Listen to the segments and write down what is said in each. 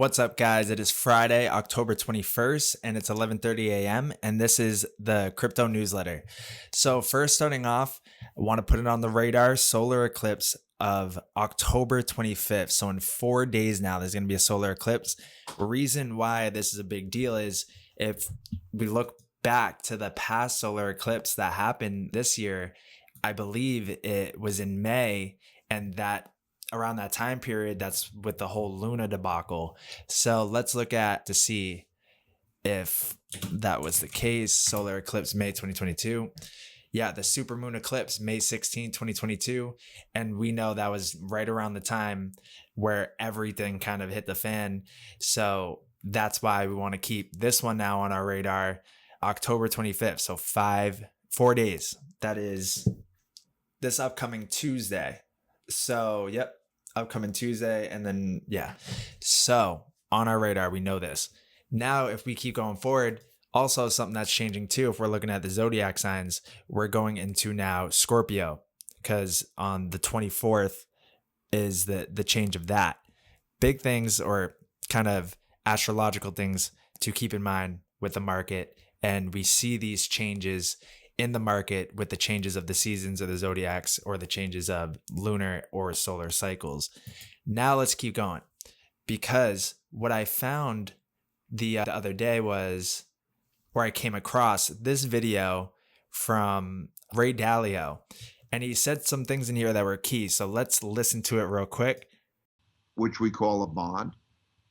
What's up, guys? It is Friday, October 21st, and it's 11:30 a.m., and this is the crypto newsletter. So first, starting off, I want to put it on the radar, solar eclipse of October 25th. So in 4 days now, there's going to be a solar eclipse. The reason why this is a big deal is if we look back to the past solar eclipse that happened this year, I believe it was in May, and that around that time period, that's with the whole Luna debacle. So let's look at to see if that was the case. Solar eclipse, May 2022. Yeah, the supermoon eclipse, May 16, 2022. And we know that was right around the time where everything kind of hit the fan. So that's why we want to keep this one now on our radar, October 25th. So 4 days. That is this upcoming Tuesday. So, yep, upcoming Tuesday. And then, yeah. So on our radar, we know this. Now, if we keep going forward, also something that's changing too, if we're looking at the zodiac signs, we're going into now Scorpio, because on the 24th is the change of that. Big things or kind of astrological things to keep in mind with the market. And we see these changes in the market with the changes of the seasons of the zodiacs or the changes of lunar or solar cycles. Now let's keep going, because what I found the other day was where I came across this video from Ray Dalio, and he said some things in here that were key. So let's listen to it real quick. Which we call a bond,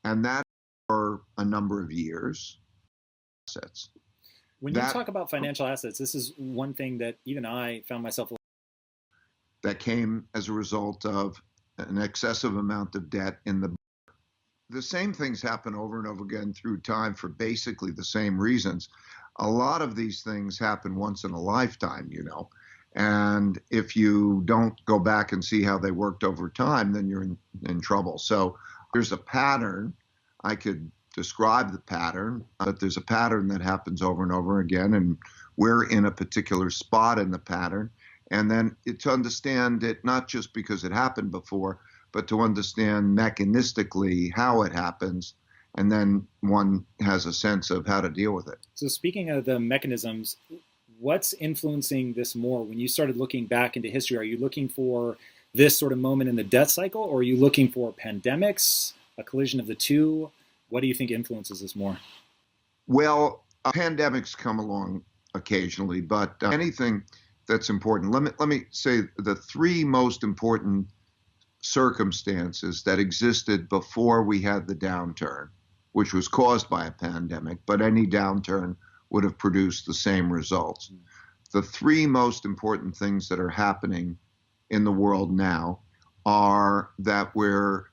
and that for a number of years. Assets. When you talk about financial assets, this is one thing that even I found myself. That came as a result of an excessive amount of debt in the same things happen over and over again through time for basically the same reasons. A lot of these things happen once in a lifetime, and if you don't go back and see how they worked over time, then you're in trouble. So there's a pattern. I could describe the pattern, but there's a pattern that happens over and over again, and we're in a particular spot in the pattern. And then to understand it, not just because it happened before, but to understand mechanistically how it happens, and then one has a sense of how to deal with it. So speaking of the mechanisms, what's influencing this more? When you started looking back into history, are you looking for this sort of moment in the death cycle, or are you looking for pandemics, a collision of the two? What do you think influences this more? Well, pandemics come along occasionally, but anything that's important. Let me say the three most important circumstances that existed before we had the downturn, which was caused by a pandemic, but any downturn would have produced the same results. The three most important things that are happening in the world now are that we're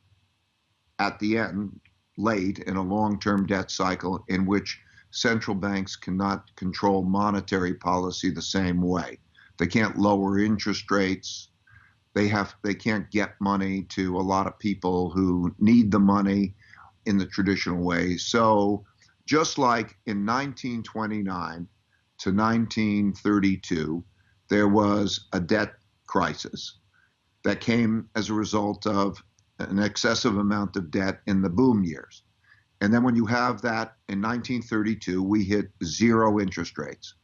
at the end, late in a long-term debt cycle in which central banks cannot control monetary policy the same way. They can't lower interest rates. They can't get money to a lot of people who need the money in the traditional way. So just like in 1929 to 1932, there was a debt crisis that came as a result of an excessive amount of debt in the boom years. And then when you have that in 1932, we hit zero interest rates.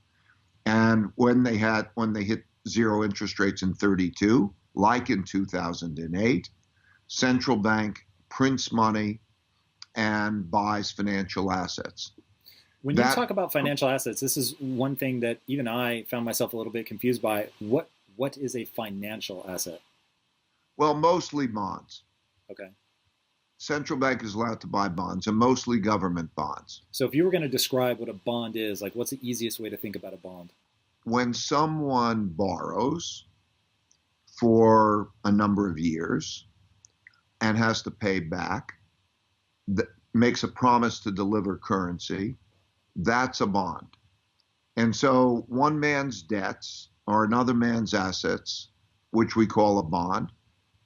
And when they hit zero interest rates in 32, like in 2008, central bank prints money and buys financial assets. When you talk about financial assets, this is one thing that even I found myself a little bit confused by. What is a financial asset? Well, mostly bonds. Okay. Central bank is allowed to buy bonds, and mostly government bonds. So if you were going to describe what a bond is, like, what's the easiest way to think about a bond? When someone borrows for a number of years and has to pay back, makes a promise to deliver currency, that's a bond. And so one man's debts are another man's assets, which we call a bond.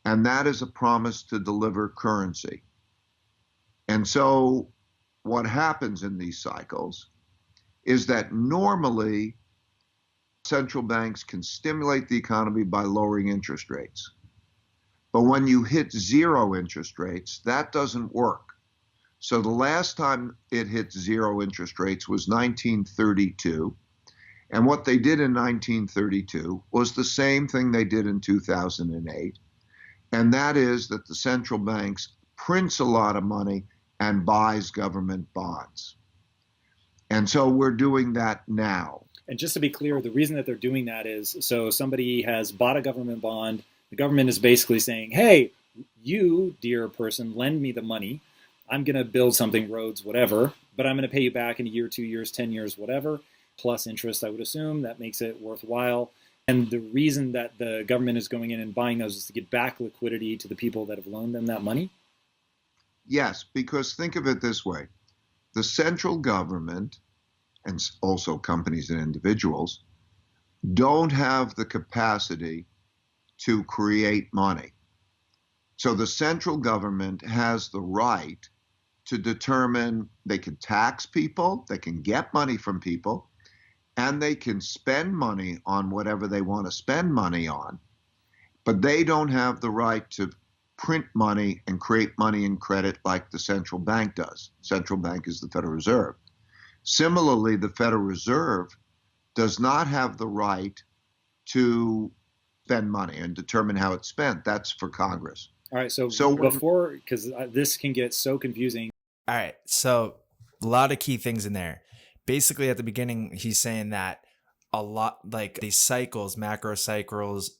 And that is a promise to deliver currency. And so what happens in these cycles is that normally central banks can stimulate the economy by lowering interest rates. But when you hit zero interest rates, that doesn't work. So the last time it hit zero interest rates was 1932. And what they did in 1932 was the same thing they did in 2008. And that is that the central banks prints a lot of money and buys government bonds. And so we're doing that now. And just to be clear, the reason that they're doing that is so somebody has bought a government bond. The government is basically saying, hey, you, dear person, lend me the money. I'm going to build something, roads, whatever, but I'm going to pay you back in a year, 2 years, 10 years, whatever, plus interest, I would assume. That makes it worthwhile. And the reason that the government is going in and buying those is to get back liquidity to the people that have loaned them that money? Yes, because think of it this way. The central government, and also companies and individuals, don't have the capacity to create money. So the central government has the right to determine they can tax people, they can get money from people, and they can spend money on whatever they want to spend money on. But they don't have the right to print money and create money and credit like the central bank does. Central bank is the Federal Reserve. Similarly, the Federal Reserve does not have the right to spend money and determine how it's spent. That's for Congress. All right, so before, because this can get so confusing. All right, so a lot of key things in there. Basically, at the beginning, he's saying that a lot, like these cycles, macro cycles,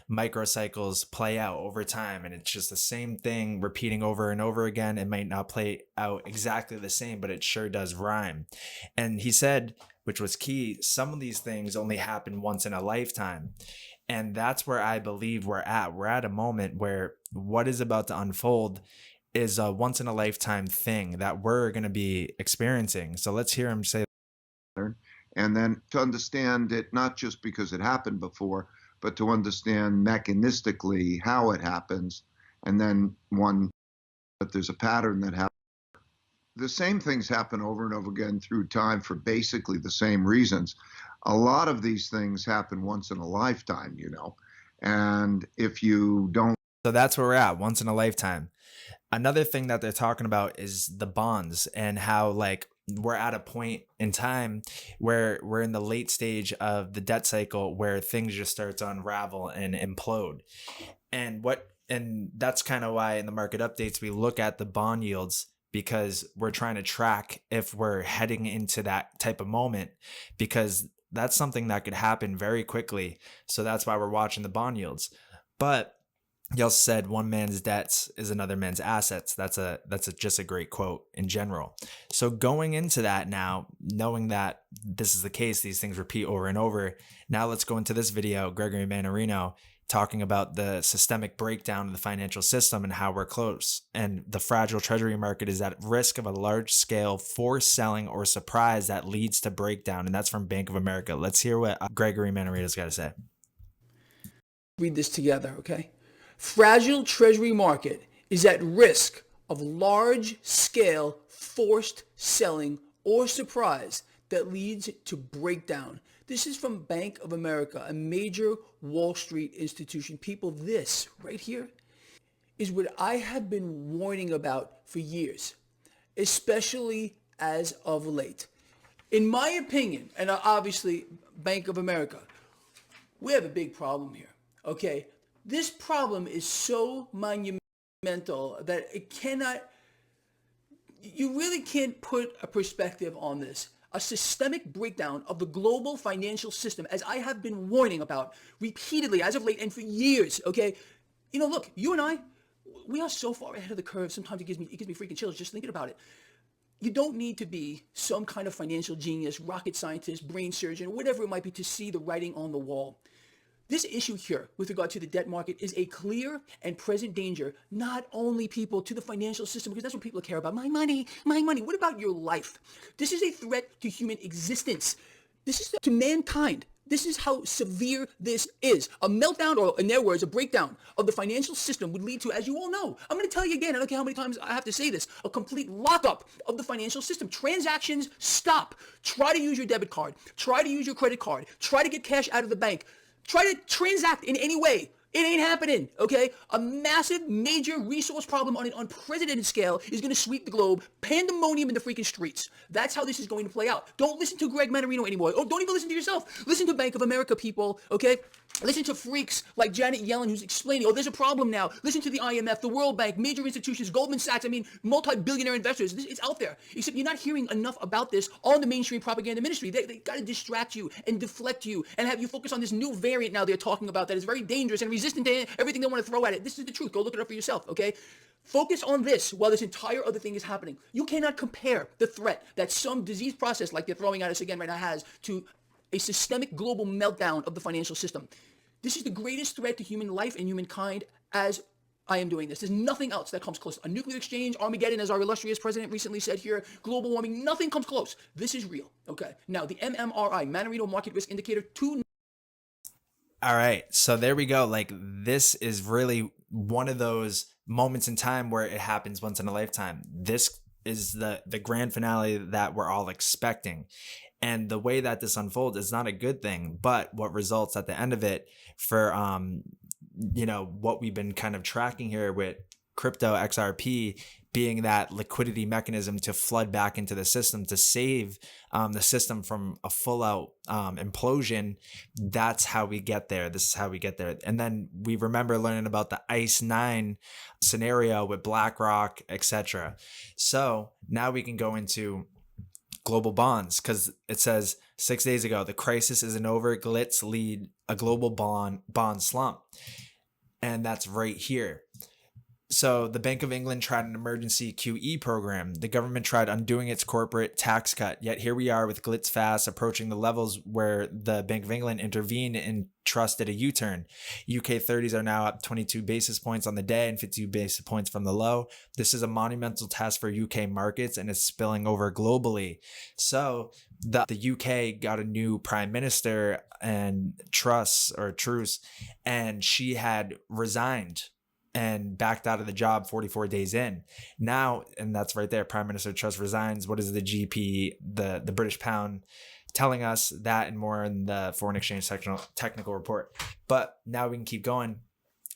micro cycles play out over time, and it's just the same thing repeating over and over again. It might not play out exactly the same, but it sure does rhyme. And he said, which was key, some of these things only happen once in a lifetime. And that's where I believe we're at. We're at a moment where what is about to unfold is a once in a lifetime thing that we're going to be experiencing. So let's hear him say. And then to understand it, not just because it happened before, but to understand mechanistically how it happens. And then that there's a pattern that happens. The same things happen over and over again through time for basically the same reasons. A lot of these things happen once in a lifetime, and if you don't. So that's where we're at, once in a lifetime. Another thing that they're talking about is the bonds and how we're at a point in time where we're in the late stage of the debt cycle where things just start to unravel and implode. And that's kind of why in the market updates, we look at the bond yields, because we're trying to track if we're heading into that type of moment, because that's something that could happen very quickly. So that's why we're watching the bond yields. But he also said one man's debts is another man's assets. That's just a great quote in general. So going into that now, knowing that this is the case, these things repeat over and over. Now let's go into this video, Gregory Mannarino talking about the systemic breakdown of the financial system and how we're close. And the fragile treasury market is at risk of a large-scale forced selling or surprise that leads to breakdown. And that's from Bank of America. Let's hear what Gregory Mannarino's got to say. Read this together, okay? Fragile treasury market is at risk of large-scale forced selling or surprise that leads to breakdown. This is from Bank of America, a major Wall Street institution. People, this right here is what I have been warning about for years, especially as of late. In my opinion, and obviously Bank of America, we have a big problem here, okay? This problem is so monumental that you really can't put a perspective on this. A systemic breakdown of the global financial system, as I have been warning about repeatedly as of late and for years, okay? Look, you and I, we are so far ahead of the curve, sometimes it gives me freaking chills just thinking about it. You don't need to be some kind of financial genius, rocket scientist, brain surgeon, whatever it might be to see the writing on the wall. This issue here with regard to the debt market is a clear and present danger, not only people to the financial system, because that's what people care about. My money, my money. What about your life? This is a threat to human existence. This is to mankind. This is how severe this is. A meltdown, or in their words, a breakdown of the financial system would lead to, as you all know, I'm going to tell you again, I don't care how many times I have to say this, a complete lockup of the financial system. Transactions stop. Try to use your debit card. Try to use your credit card. Try to get cash out of the bank. Try to transact in any way. It ain't happening, okay? A massive, major resource problem on an unprecedented scale is going to sweep the globe. Pandemonium in the freaking streets. That's how this is going to play out. Don't listen to Greg Manarino anymore. Oh, don't even listen to yourself. Listen to Bank of America people, okay? Listen to freaks like Janet Yellen who's explaining, oh, there's a problem now. Listen to the IMF, the World Bank, major institutions, Goldman Sachs, multi-billionaire investors. It's out there. Except you're not hearing enough about this on the mainstream propaganda ministry. They got to distract you and deflect you and have you focus on this new variant now they're talking about that is very dangerous and resistant to everything they want to throw at it. This is the truth. Go look it up for yourself, okay? Focus on this while this entire other thing is happening. You cannot compare the threat that some disease process like they're throwing at us again right now has to a systemic global meltdown of the financial system. This is the greatest threat to human life and humankind as I am doing this. There's nothing else that comes close. A nuclear exchange, Armageddon, as our illustrious president recently said here, global warming, nothing comes close. This is real, okay? Now, the MMRI, Manarino Market Risk Indicator 2. All right. So there we go. Like, this is really one of those moments in time where it happens once in a lifetime. This is the grand finale that we're all expecting. And the way that this unfolds is not a good thing, but what results at the end of it for, what we've been kind of tracking here with crypto XRP being that liquidity mechanism to flood back into the system to save the system from a full out implosion. That's how we get there. This is how we get there. And then we remember learning about the ICE 9 scenario with BlackRock, etc. So now we can go into global bonds, because it says 6 days ago, the crisis isn't over. Glitz lead a global bond slump. And that's right here. So the Bank of England tried an emergency QE program. The government tried undoing its corporate tax cut. Yet here we are with Glitz fast approaching the levels where the Bank of England intervened and trusted a U-turn. UK 30s are now up 22 basis points on the day and 52 basis points from the low. This is a monumental test for UK markets and it's spilling over globally. So the UK got a new prime minister and Truss, and she had resigned and backed out of the job 44 days in. Now, and that's right there, Prime Minister Truss resigns. What is the GP, the British pound, telling us that and more in the foreign exchange technical report. But now we can keep going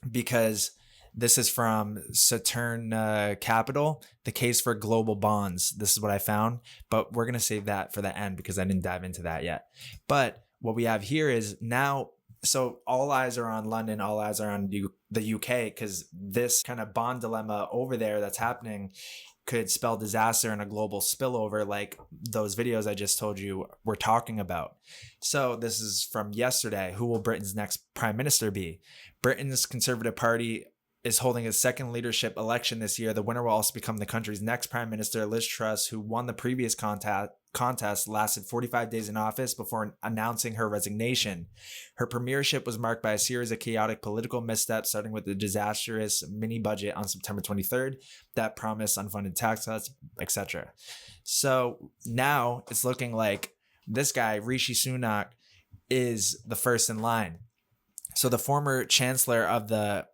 because this is from Saturn Capital, the case for global bonds. This is what I found, but we're going to save that for the end because I didn't dive into that yet. But what we have here is now, so all eyes are on London, all eyes are on the UK, because this kind of bond dilemma over there that's happening could spell disaster and a global spillover like those videos I just told you we're talking about. So this is from yesterday. Who will Britain's next prime minister be? Britain's Conservative Party is holding its second leadership election this year. The winner will also become the country's next prime minister. Liz Truss, who won the previous contest, lasted 45 days in office before announcing her resignation. Her premiership was marked by a series of chaotic political missteps, starting with the disastrous mini budget on September 23rd that promised unfunded tax cuts, etc. So now it's looking like this guy, Rishi Sunak, is the first in line. So the former chancellor of the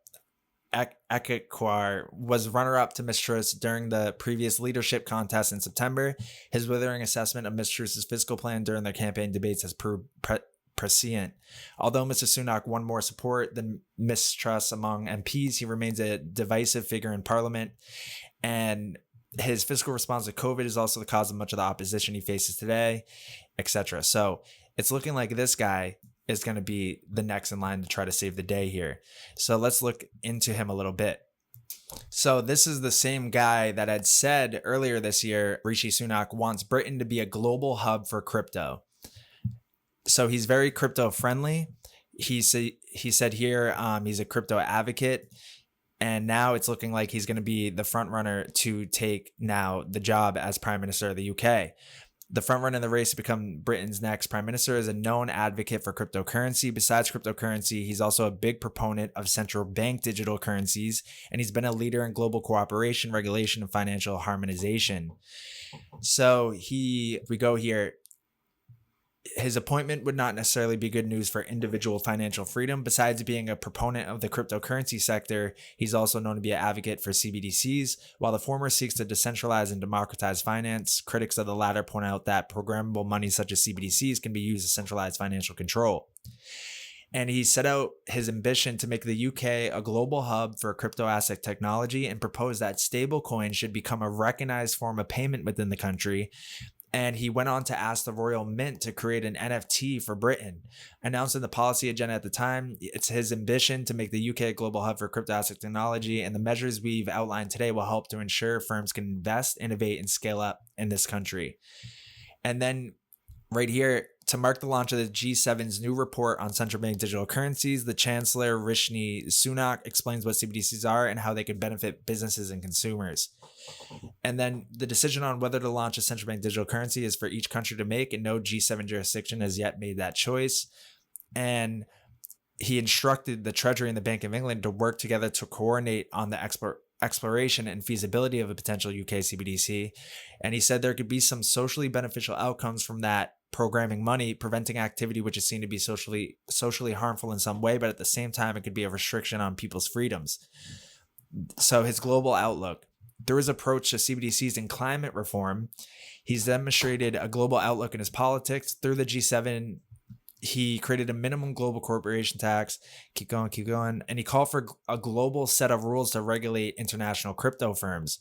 Ekekar was runner-up to Ms. Truss during the previous leadership contest in September. His withering assessment of Ms. Truss's fiscal plan during their campaign debates has proved prescient. Although Mr. Sunak won more support than Ms. Truss among MPs, he remains a divisive figure in Parliament, and his fiscal response to COVID is also the cause of much of the opposition he faces today, etc. So it's looking like this guy is going to be the next in line to try to save the day here. So let's look into him a little bit. So this is the same guy that had said earlier this year, Rishi Sunak wants Britain to be a global hub for crypto. So he's very crypto friendly. He said here he's a crypto advocate. And now it's looking like he's going to be the front runner to take now the job as Prime Minister of the UK. The front runner in the race to become Britain's next prime minister is a known advocate for cryptocurrency. Besides cryptocurrency, he's also a big proponent of central bank digital currencies, and he's been a leader in global cooperation, regulation, and financial harmonization. So we go here. His appointment would not necessarily be good news for individual financial freedom. Besides being a proponent of the cryptocurrency sector, he's also known to be an advocate for CBDCs. While the former seeks to decentralize and democratize finance, critics of the latter point out that programmable money such as CBDCs can be used as centralized financial control. And he set out his ambition to make the UK a global hub for crypto asset technology and proposed that stablecoins should become a recognized form of payment within the country. And he went on to ask the Royal Mint to create an NFT for Britain. Announcing the policy agenda at the time, it's his ambition to make the UK a global hub for crypto asset technology, and the measures we've outlined today will help to ensure firms can invest, innovate, and scale up in this country. And then right here, to mark the launch of the G7's new report on central bank digital currencies, the Chancellor Rishi Sunak explains what CBDCs are and how they can benefit businesses and consumers. And then the decision on whether to launch a central bank digital currency is for each country to make, and no G7 jurisdiction has yet made that choice. And he instructed the Treasury and the Bank of England to work together to coordinate on the exploration and feasibility of a potential UK CBDC. And he said there could be some socially beneficial outcomes from that programming money, preventing activity which is seen to be socially harmful in some way, but at the same time, it could be a restriction on people's freedoms. So his global outlook. Through his approach to CBDCs and climate reform, he's demonstrated a global outlook in his politics. Through the G7, he created a minimum global corporation tax. Keep going. And he called for a global set of rules to regulate international crypto firms.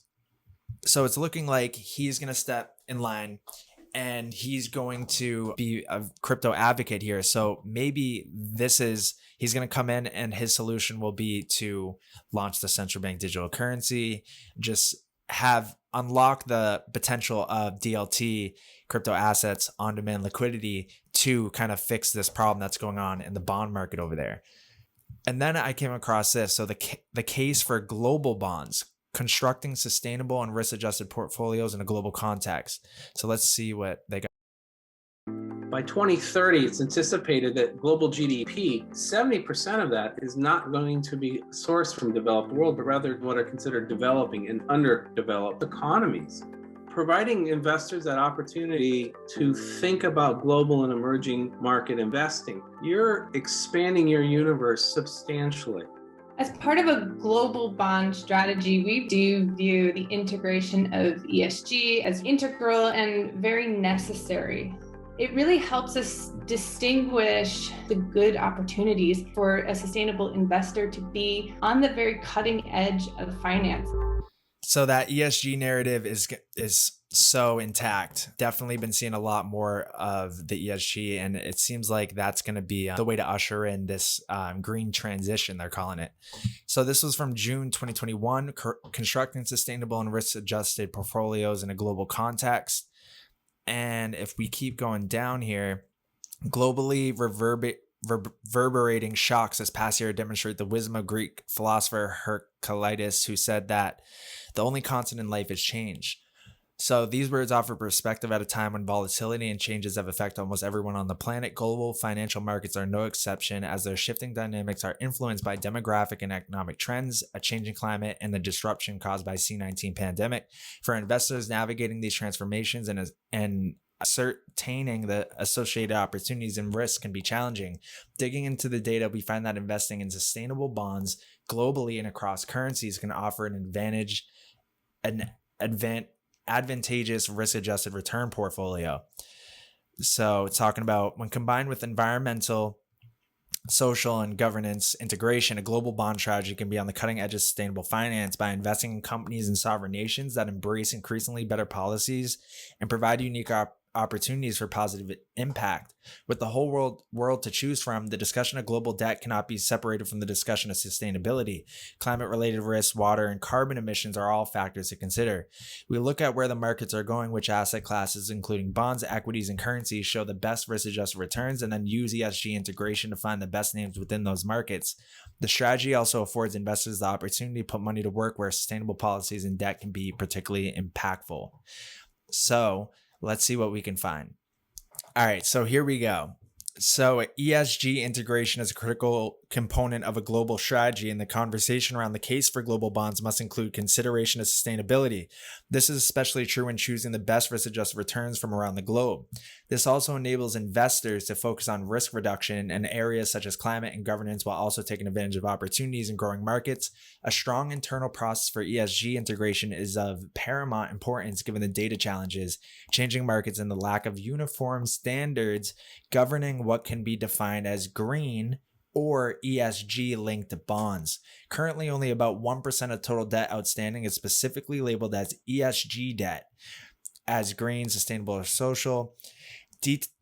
So it's looking like he's going to step in line and he's going to be a crypto advocate here. So maybe he's going to come in and his solution will be to launch the central bank digital currency, just unlock the potential of DLT, crypto assets, on-demand liquidity, to kind of fix this problem that's going on in the bond market over there. And then I came across this. So the case for global bonds, constructing sustainable and risk-adjusted portfolios in a global context. So let's see what they got. By 2030, it's anticipated that global GDP, 70% of that is not going to be sourced from developed world, but rather what are considered developing and underdeveloped economies. Providing investors that opportunity to think about global and emerging market investing, you're expanding your universe substantially. As part of a global bond strategy, we do view the integration of ESG as integral and very necessary. It really helps us distinguish the good opportunities for a sustainable investor to be on the very cutting edge of finance. So that ESG narrative is so intact. Definitely been seeing a lot more of the ESG, and it seems like that's going to be the way to usher in this green transition, they're calling it. So this was from June 2021, constructing sustainable and risk-adjusted portfolios in a global context. And if we keep going down here, globally reverberating shocks this past year demonstrate the wisdom of Greek philosopher Heraclitus, who said that the only constant in life is change. So these words offer perspective at a time when volatility and changes have affected almost everyone on the planet. Global financial markets are no exception, as their shifting dynamics are influenced by demographic and economic trends, a changing climate, and the disruption caused by C-19 pandemic. For investors, navigating these transformations and ascertaining the associated opportunities and risks can be challenging. Digging into the data, we find that investing in sustainable bonds globally and across currencies can offer an advantageous risk-adjusted return portfolio. So it's talking about when combined with environmental, social, and governance integration, a global bond strategy can be on the cutting edge of sustainable finance by investing in companies and sovereign nations that embrace increasingly better policies and provide unique opportunities for positive impact. With the whole world to choose from, the discussion of global debt cannot be separated from the discussion of sustainability. Climate-related risks, water, and carbon emissions are all factors to consider. We look at where the markets are going, which asset classes, including bonds, equities, and currencies, show the best risk-adjusted returns, and then use ESG integration to find the best names within those markets. The strategy also affords investors the opportunity to put money to work where sustainable policies and debt can be particularly impactful. So let's see what we can find. All right, so here we go. So ESG integration is a critical component of a global strategy, and the conversation around the case for global bonds must include consideration of sustainability. This is especially true when choosing the best risk-adjusted returns from around the globe. This also enables investors to focus on risk reduction in areas such as climate and governance, while also taking advantage of opportunities in growing markets. A strong internal process for ESG integration is of paramount importance given the data challenges, changing markets, and the lack of uniform standards governing what can be defined as green or ESG linked bonds. Currently, only about 1% of total debt outstanding is specifically labeled as ESG debt, as green, sustainable, or social.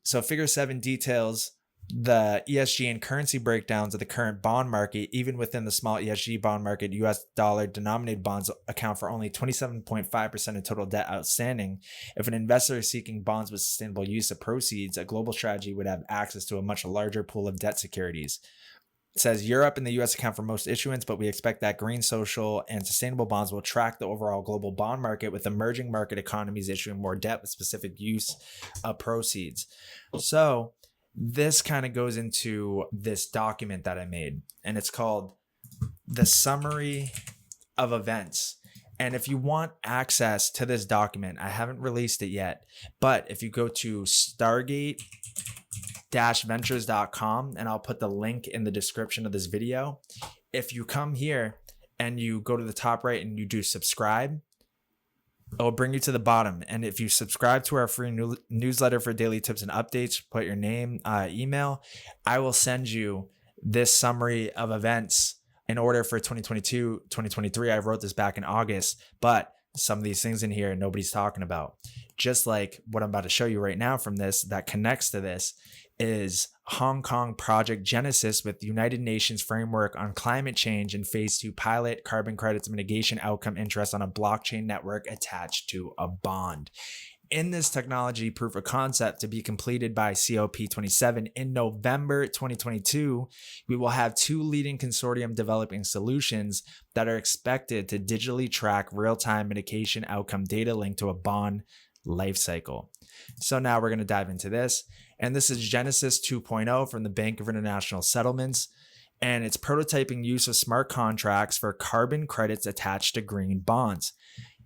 So figure 7 details the ESG and currency breakdowns of the current bond market. Even within the small ESG bond market, US dollar denominated bonds account for only 27.5% of total debt outstanding. If an investor is seeking bonds with sustainable use of proceeds, a global strategy would have access to a much larger pool of debt securities. It says Europe and the US account for most issuance, but we expect that green, social, and sustainable bonds will track the overall global bond market, with emerging market economies issuing more debt with specific use of proceeds. So this kind of goes into this document that I made, and it's called the Summary of Events. And if you want access to this document, I haven't released it yet, but if you go to stargate-ventures.com, and I'll put the link in the description of this video. If you come here and you go to the top right and you do subscribe, it'll bring you to the bottom. And if you subscribe to our free newsletter for daily tips and updates, put your name, email, I will send you this summary of events in order for 2022, 2023. I wrote this back in August, but some of these things in here nobody's talking about. Just like what I'm about to show you right now from this that connects to this is Hong Kong Project Genesis with United Nations Framework on Climate Change and Phase 2 pilot carbon credits mitigation outcome interest on a blockchain network attached to a bond. In this technology proof of concept to be completed by COP27 in November 2022, we will have 2 leading consortium developing solutions that are expected to digitally track real-time mitigation outcome data linked to a bond lifecycle. So now we're going to dive into this. And this is Genesis 2.0 from the Bank of International Settlements. And it's prototyping use of smart contracts for carbon credits attached to green bonds.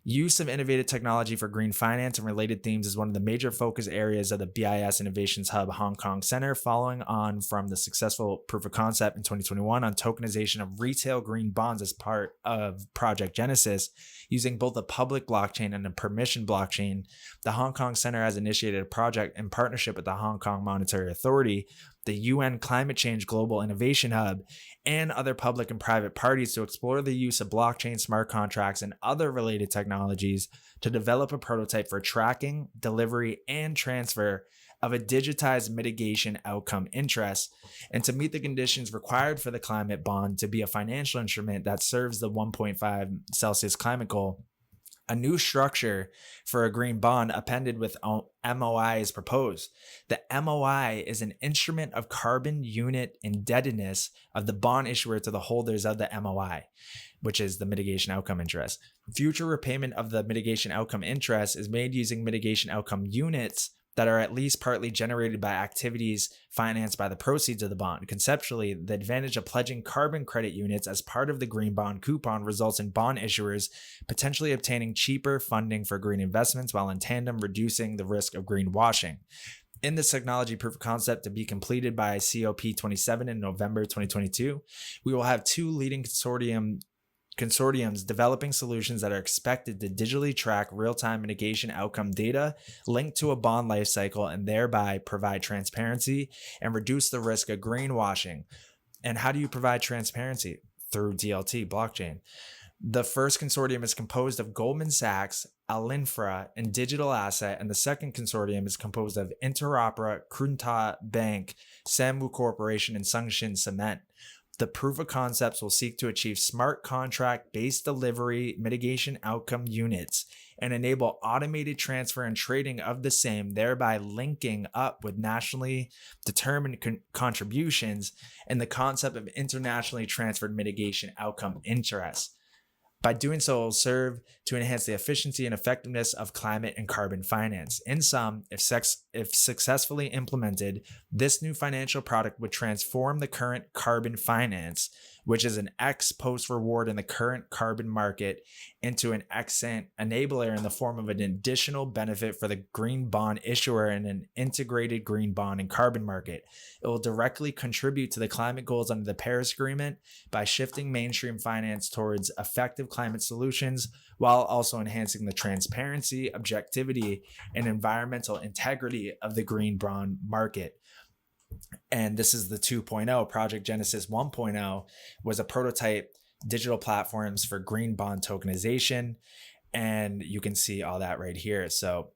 Use of innovative technology for green finance and related themes is one of the major focus areas of the BIS Innovations Hub Hong Kong Center, following on from the successful proof of concept in 2021 on tokenization of retail green bonds as part of Project Genesis. Using both a public blockchain and a permission blockchain, the Hong Kong Center has initiated a project in partnership with the Hong Kong Monetary Authority, the UN Climate Change Global Innovation Hub, and other public and private parties to explore the use of blockchain smart contracts and other related technologies to develop a prototype for tracking, delivery, and transfer of a digitized mitigation outcome interest, and to meet the conditions required for the climate bond to be a financial instrument that serves the 1.5 Celsius climate goal. A new structure for a green bond appended with MOI is proposed. The MOI is an instrument of carbon unit indebtedness of the bond issuer to the holders of the MOI, which is the mitigation outcome interest. Future repayment of the mitigation outcome interest is made using mitigation outcome units that are at least partly generated by activities financed by the proceeds of the bond. Conceptually, the advantage of pledging carbon credit units as part of the green bond coupon results in bond issuers potentially obtaining cheaper funding for green investments, while in tandem reducing the risk of greenwashing. In this technology proof of concept to be completed by COP27 in November 2022, we will have 2 leading consortiums developing solutions that are expected to digitally track real-time mitigation outcome data linked to a bond lifecycle and thereby provide transparency and reduce the risk of greenwashing. And how do you provide transparency? Through DLT, blockchain. The first consortium is composed of Goldman Sachs, Alinfra, and Digital Asset, and the second consortium is composed of Interopera, Krunta Bank, Samwu Corporation, and Sungshin Cement. The proof of concepts will seek to achieve smart contract-based delivery mitigation outcome units and enable automated transfer and trading of the same, thereby linking up with nationally determined contributions and the concept of internationally transferred mitigation outcome interest. By doing so, it will serve to enhance the efficiency and effectiveness of climate and carbon finance. In sum, if successfully implemented, this new financial product would transform the current carbon finance, which is an ex post reward in the current carbon market, into an ex ante enabler in the form of an additional benefit for the green bond issuer in an integrated green bond and carbon market. It will directly contribute to the climate goals under the Paris Agreement by shifting mainstream finance towards effective climate solutions, while also enhancing the transparency, objectivity, and environmental integrity of the green bond market. And this is the 2.0. Project Genesis 1.0 was a prototype digital platforms for green bond tokenization. And you can see all that right here. So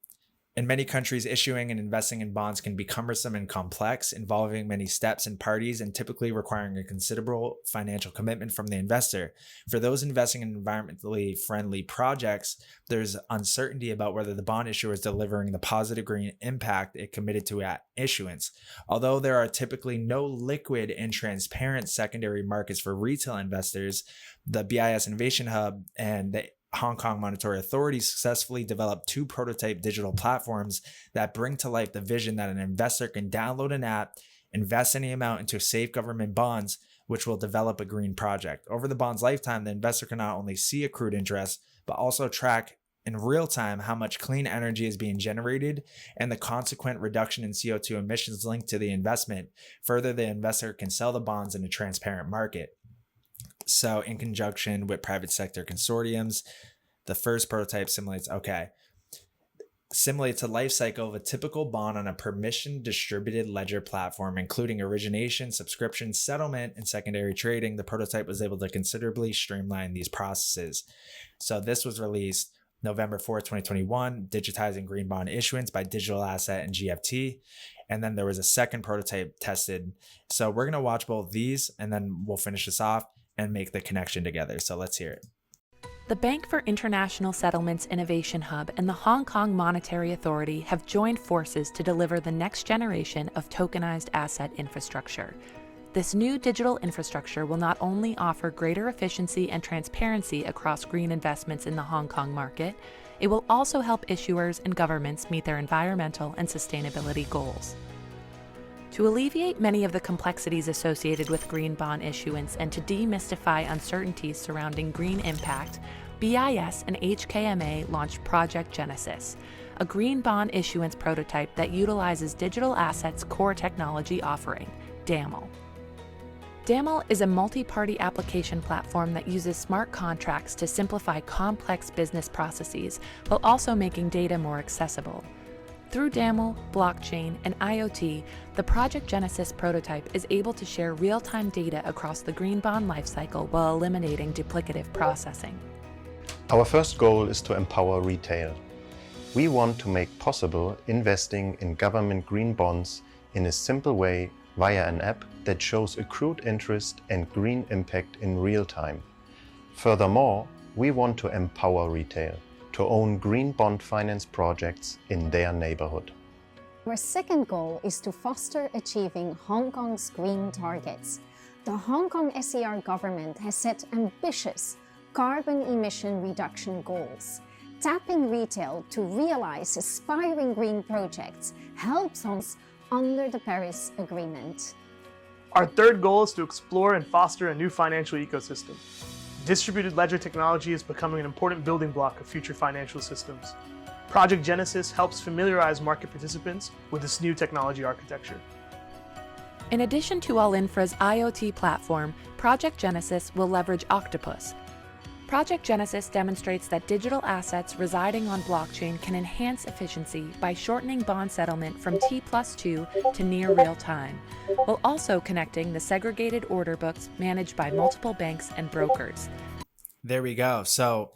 in many countries, issuing and investing in bonds can be cumbersome and complex, involving many steps and parties and typically requiring a considerable financial commitment from the investor. For those investing in environmentally friendly projects, there's uncertainty about whether the bond issuer is delivering the positive green impact it committed to at issuance. Although there are typically no liquid and transparent secondary markets for retail investors, the BIS Innovation Hub and the Hong Kong Monetary Authority successfully developed 2 prototype digital platforms that bring to life the vision that an investor can download an app, invest any amount into safe government bonds, which will develop a green project. Over the bond's lifetime, the investor can not only see accrued interest, but also track in real time how much clean energy is being generated and the consequent reduction in CO2 emissions linked to the investment. Further, the investor can sell the bonds in a transparent market. So in conjunction with private sector consortiums, the first prototype simulates the life cycle of a typical bond on a permission distributed ledger platform, including origination, subscription, settlement, and secondary trading. The prototype was able to considerably streamline these processes. So this was released November 4th, 2021, digitizing green bond issuance by Digital Asset and GFT. And then there was a second prototype tested. So we're going to watch both these and then we'll finish this off and make the connection together. So let's hear it. The Bank for International Settlements Innovation Hub and the Hong Kong Monetary Authority have joined forces to deliver the next generation of tokenized asset infrastructure. This new digital infrastructure will not only offer greater efficiency and transparency across green investments in the Hong Kong market, it will also help issuers and governments meet their environmental and sustainability goals. To alleviate many of the complexities associated with green bond issuance and to demystify uncertainties surrounding green impact, BIS and HKMA launched Project Genesis, a green bond issuance prototype that utilizes digital assets' core technology offering, DAML. DAML is a multi-party application platform that uses smart contracts to simplify complex business processes while also making data more accessible. Through DAML, blockchain, and IoT, the Project Genesis prototype is able to share real-time data across the green bond lifecycle while eliminating duplicative processing. Our first goal is to empower retail. We want to make possible investing in government green bonds in a simple way via an app that shows accrued interest and green impact in real time. Furthermore, we want to empower retail to own green bond finance projects in their neighborhood. Our second goal is to foster achieving Hong Kong's green targets. The Hong Kong SAR government has set ambitious carbon emission reduction goals. Tapping retail to realize aspiring green projects helps us under the Paris Agreement. Our third goal is to explore and foster a new financial ecosystem. Distributed ledger technology is becoming an important building block of future financial systems. Project Genesis helps familiarize market participants with this new technology architecture. In addition to All-Infra's IoT platform, Project Genesis will leverage Octopus. Project Genesis demonstrates that digital assets residing on blockchain can enhance efficiency by shortening bond settlement from T+2 to near real time, while also connecting the segregated order books managed by multiple banks and brokers. There we go. So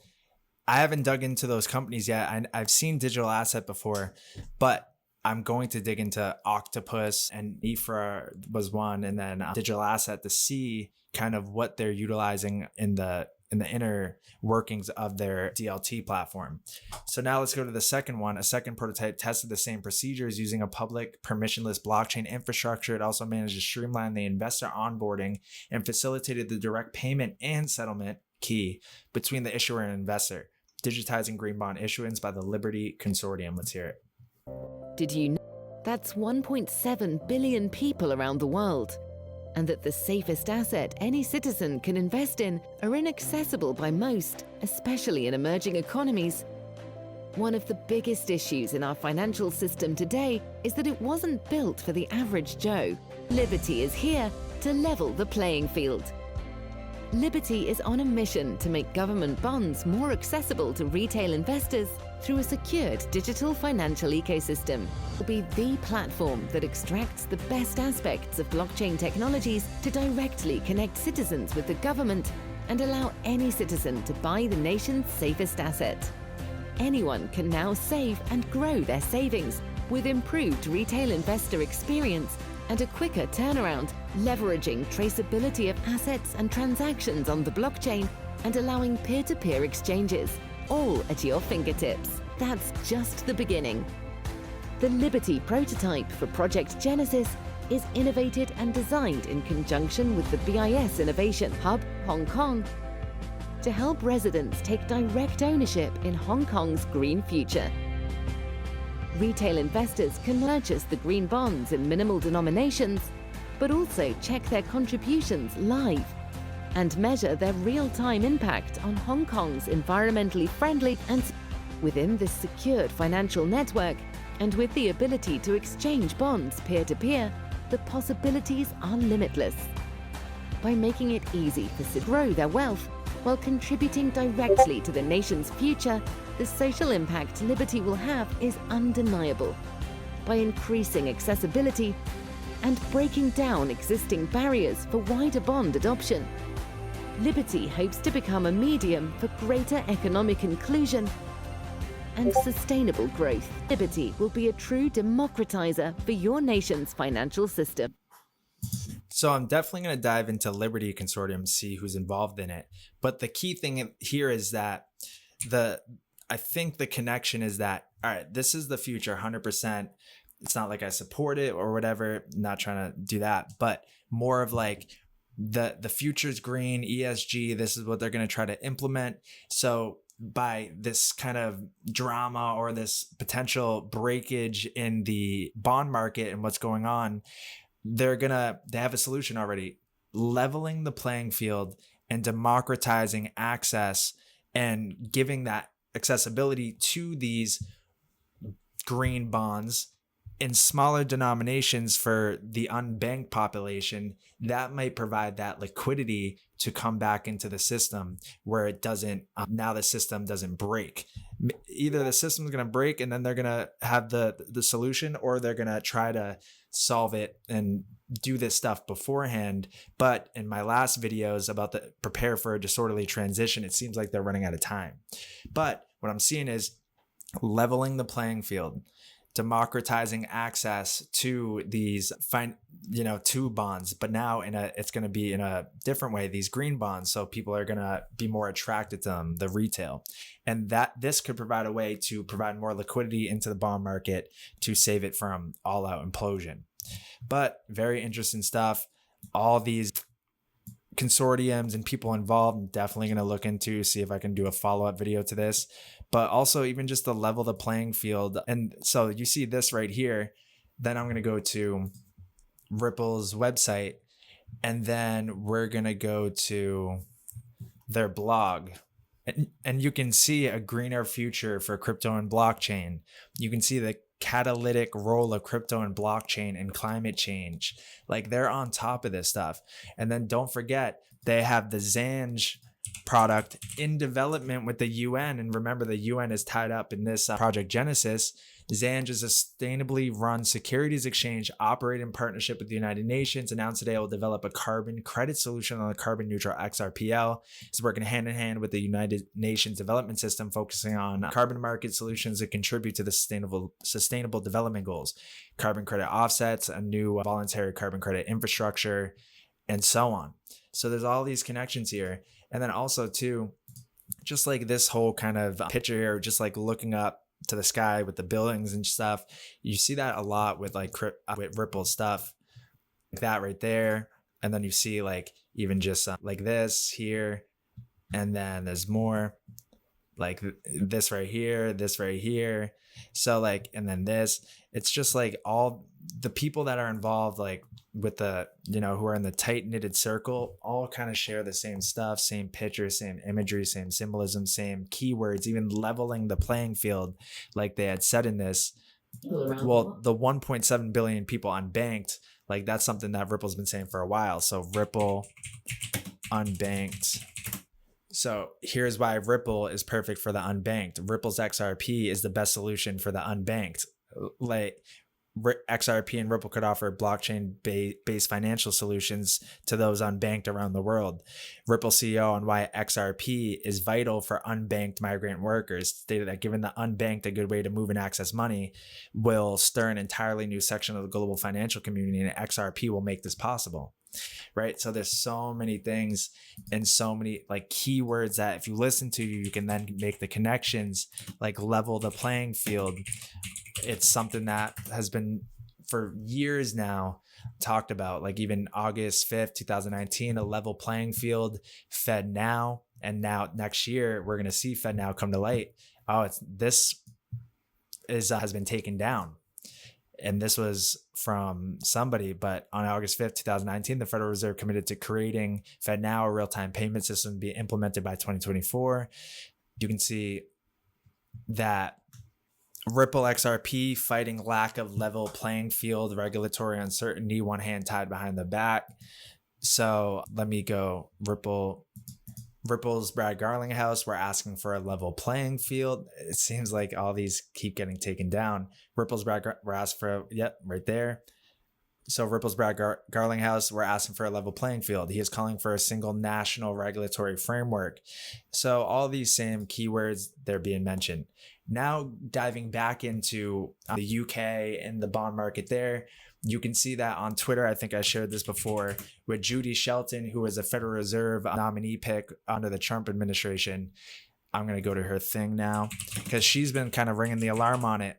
I haven't dug into those companies yet. I've seen digital asset before, but I'm going to dig into Octopus, and Ifra was one, and then digital asset to see kind of what they're utilizing in the inner workings of their DLT platform. So now let's go to the second one. A second prototype tested the same procedures using a public permissionless blockchain infrastructure. It also managed to streamline the investor onboarding and facilitated the direct payment and settlement key between the issuer and investor, digitizing green bond issuance by the Liberty Consortium. Let's hear it. Did you know that's 1.7 billion people around the world? And that the safest asset any citizen can invest in are inaccessible by most, especially in emerging economies. One of the biggest issues in our financial system today is that it wasn't built for the average Joe. Liberty is here to level the playing field. Liberty is on a mission to make government bonds more accessible to retail investors through a secured digital financial ecosystem. It will be the platform that extracts the best aspects of blockchain technologies to directly connect citizens with the government and allow any citizen to buy the nation's safest asset. Anyone can now save and grow their savings with improved retail investor experience and a quicker turnaround, leveraging traceability of assets and transactions on the blockchain and allowing peer-to-peer exchanges, all at your fingertips. That's just the beginning. The Liberty prototype for Project Genesis is innovated and designed in conjunction with the BIS Innovation Hub, Hong Kong, to help residents take direct ownership in Hong Kong's green future. Retail investors can purchase the green bonds in minimal denominations, but also check their contributions live and measure their real-time impact on Hong Kong's environmentally friendly and within this secured financial network, and with the ability to exchange bonds peer-to-peer, the possibilities are limitless. By making it easy for citizens to grow their wealth while contributing directly to the nation's future, the social impact Liberty will have is undeniable. By increasing accessibility and breaking down existing barriers for wider bond adoption, Liberty hopes to become a medium for greater economic inclusion and sustainable growth. Liberty will be a true democratizer for your nation's financial system. So I'm definitely going to dive into Liberty Consortium, see who's involved in it. But the key thing here is that I think the connection is that, all right, this is the future 100%. It's not like I support it or whatever, not trying to do that, but more of like the future's green, ESG, this is what they're going to try to implement. So by this kind of drama or this potential breakage in the bond market and what's going on, they have a solution already: leveling the playing field and democratizing access and giving that accessibility to these green bonds in smaller denominations for the unbanked population. That might provide that liquidity to come back into the system where it doesn't, now the system doesn't break. Either the system's going to break and then they're going to have the solution, or they're going to try to solve it and do this stuff beforehand. But in my last videos about the prepare for a disorderly transition, it seems like they're running out of time. But what I'm seeing is leveling the playing field, democratizing access to these to bonds, but now it's going to be in a different way, these green bonds. So people are going to be more attracted to them, the retail, and that this could provide a way to provide more liquidity into the bond market to save it from all out implosion. But very interesting stuff. All these consortiums and people involved, I'm definitely going to look into, see if I can do a follow-up video to this, but also even just to level the playing field. And so you see this right here, then I'm going to go to Ripple's website, and then we're going to go to their blog, and you can see a greener future for crypto and blockchain. You can see the catalytic role of crypto and blockchain and climate change. Like, they're on top of this stuff. And then don't forget, they have the Zanj product in development with the UN. And remember, the UN is tied up in this Project Genesis. Zanj is a sustainably run securities exchange operating in partnership with the United Nations. Announced today it will develop a carbon credit solution on the carbon neutral XRPL. It's working hand in hand with the United Nations Development System, focusing on carbon market solutions that contribute to the sustainable development goals, carbon credit offsets, a new voluntary carbon credit infrastructure, and so on. So there's all these connections here. And then also too, just like this whole kind of picture here, just like looking up to the sky with the buildings and stuff, you see that a lot with like with Ripple stuff, like that right there. And then you see like even just like this here, and then there's more like this right here, this right here. So like, and then this, it's just like all the people that are involved, like with the, who are in the tight knitted circle, all kind of share the same stuff, same picture, same imagery, same symbolism, same keywords, even leveling the playing field, like they had said in this. Well, the 1.7 billion people unbanked, like that's something that Ripple's been saying for a while. So Ripple unbanked So here's why Ripple is perfect for the unbanked. Ripple's XRP is the best solution for the unbanked. Like XRP and Ripple could offer blockchain-based financial solutions to those unbanked around the world. Ripple CEO on why XRP is vital for unbanked migrant workers stated that giving the unbanked a good way to move and access money will stir an entirely new section of the global financial community, and XRP will make this possible. Right. So there's so many things and so many like keywords that if you listen to, you can then make the connections, like level the playing field. It's something that has been for years now talked about, like even August 5th, 2019, a level playing field, Fed Now. And now next year, we're going to see Fed Now come to light. This has been taken down. And this was from somebody, but on August 5th, 2019, the Federal Reserve committed to creating Fed Now, a real-time payment system to be implemented by 2024. You can see that Ripple XRP fighting lack of level playing field, regulatory uncertainty, one hand tied behind the back. So let me go. Ripple's Brad Garlinghouse, we're asking for a level playing field. It seems like all these keep getting taken down. Ripple's Brad, we're asking for, right there. So Ripple's Brad Garlinghouse, we're asking for a level playing field. He is calling for a single national regulatory framework. So all these same keywords, they're being mentioned. Now diving back into the UK and the bond market there, you can see that on Twitter. I think I shared this before with Judy Shelton, who was a Federal Reserve nominee pick under the Trump administration. I'm going to go to her thing now because she's been kind of ringing the alarm on it.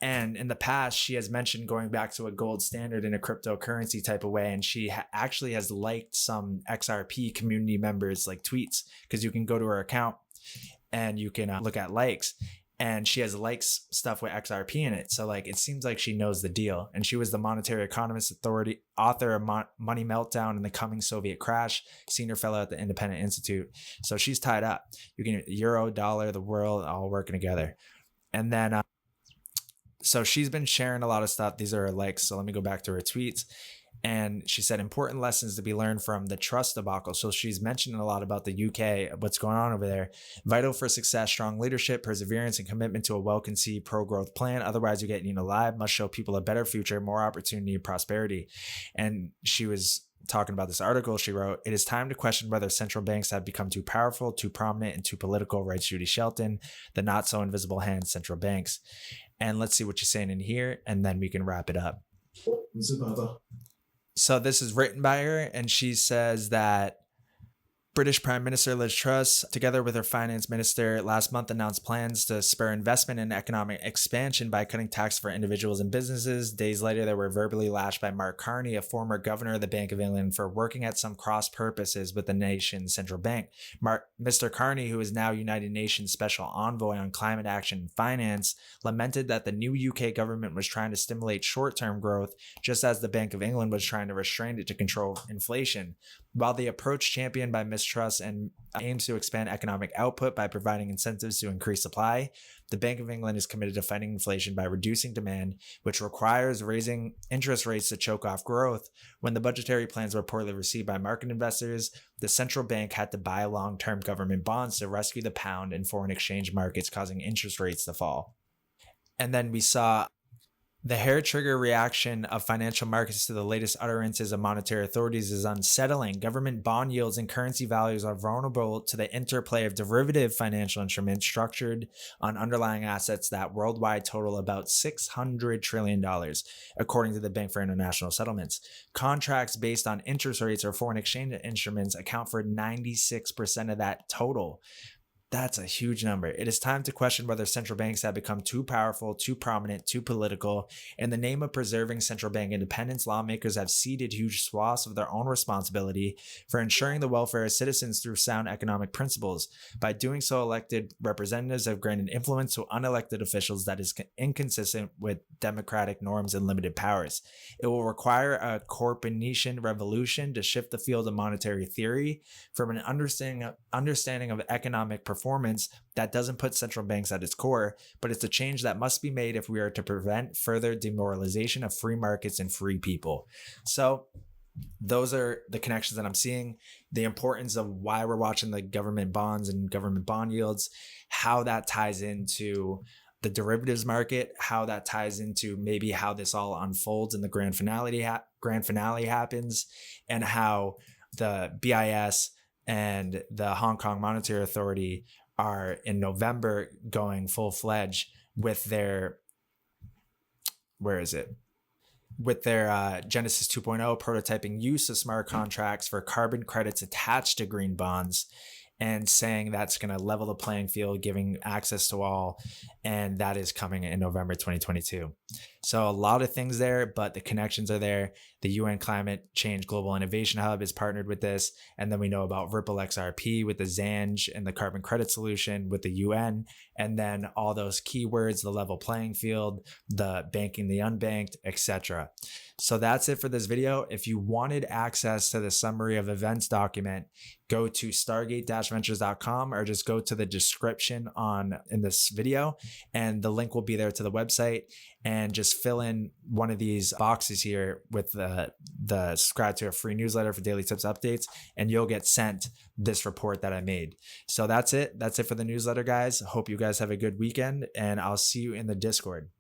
And in the past, she has mentioned going back to a gold standard in a cryptocurrency type of way. And she actually has liked some XRP community members like tweets, because you can go to her account and you can look at likes. And she has likes stuff with XRP in it. So like, it seems like she knows the deal. And she was the Monetary Economist Authority, author of Money Meltdown and the Coming Soviet Crash, senior fellow at the Independent Institute. So she's tied up. You can euro, dollar, the world, all working together. And then, so she's been sharing a lot of stuff. These are her likes. So let me go back to her tweets. And she said important lessons to be learned from the trust debacle. So she's mentioning a lot about the UK, what's going on over there. Vital for success, strong leadership, perseverance, and commitment to a well-conceived pro-growth plan. Otherwise, you get eaten alive. Must show people a better future, more opportunity, and prosperity. And she was talking about this article she wrote. It is time to question whether central banks have become too powerful, too prominent, and too political, writes Judy Shelton, the not so invisible hand central banks. And let's see what she's saying in here, and then we can wrap it up. So this is written by her, and she says that British Prime Minister Liz Truss, together with her finance minister, last month announced plans to spur investment and economic expansion by cutting tax for individuals and businesses. Days later, they were verbally lashed by Mark Carney, a former governor of the Bank of England, for working at some cross purposes with the nation's central bank. Mr. Carney, who is now United Nations Special Envoy on Climate Action and Finance, lamented that the new UK government was trying to stimulate short-term growth, just as the Bank of England was trying to restrain it to control inflation. While the approach championed by Ms. Truss and aims to expand economic output by providing incentives to increase supply, the Bank of England is committed to fighting inflation by reducing demand, which requires raising interest rates to choke off growth. When the budgetary plans were poorly received by market investors, the central bank had to buy long-term government bonds to rescue the pound and foreign exchange markets, causing interest rates to fall. And then we saw the hair trigger reaction of financial markets to the latest utterances of monetary authorities is unsettling. Government bond yields and currency values are vulnerable to the interplay of derivative financial instruments structured on underlying assets that worldwide total about $600 trillion, according to the Bank for International Settlements. Contracts based on interest rates or foreign exchange instruments account for 96% of that total. That's a huge number. It is time to question whether central banks have become too powerful, too prominent, too political. In the name of preserving central bank independence, lawmakers have ceded huge swaths of their own responsibility for ensuring the welfare of citizens through sound economic principles. By doing so, elected representatives have granted influence to unelected officials that is inconsistent with democratic norms and limited powers. It will require a Copernican revolution to shift the field of monetary theory from an understanding of economic performance that doesn't put central banks at its core, but it's a change that must be made if we are to prevent further demoralization of free markets and free people. So those are the connections that I'm seeing, the importance of why we're watching the government bonds and government bond yields, how that ties into the derivatives market, how that ties into maybe how this all unfolds and the grand finale happens, and how the BIS and the Hong Kong Monetary Authority are in November going full-fledged with their, with their Genesis 2.0 prototyping use of smart contracts for carbon credits attached to green bonds, and saying that's going to level the playing field, giving access to all. And that is coming in November 2022. So a lot of things there, but the connections are there. The UN Climate Change Global Innovation Hub is partnered with this. And then we know about Ripple XRP with the ZANJ and the carbon credit solution with the UN. And then all those keywords, the level playing field, the banking, the unbanked, etc. So that's it for this video. If you wanted access to the summary of events document, go to stargate-ventures.com or just go to the description in this video, and the link will be there to the website. And just fill in one of these boxes here with the subscribe to a free newsletter for daily tips updates, and you'll get sent this report that I made. So that's it. That's it for the newsletter, guys. Hope you guys have a good weekend, and I'll see you in the Discord.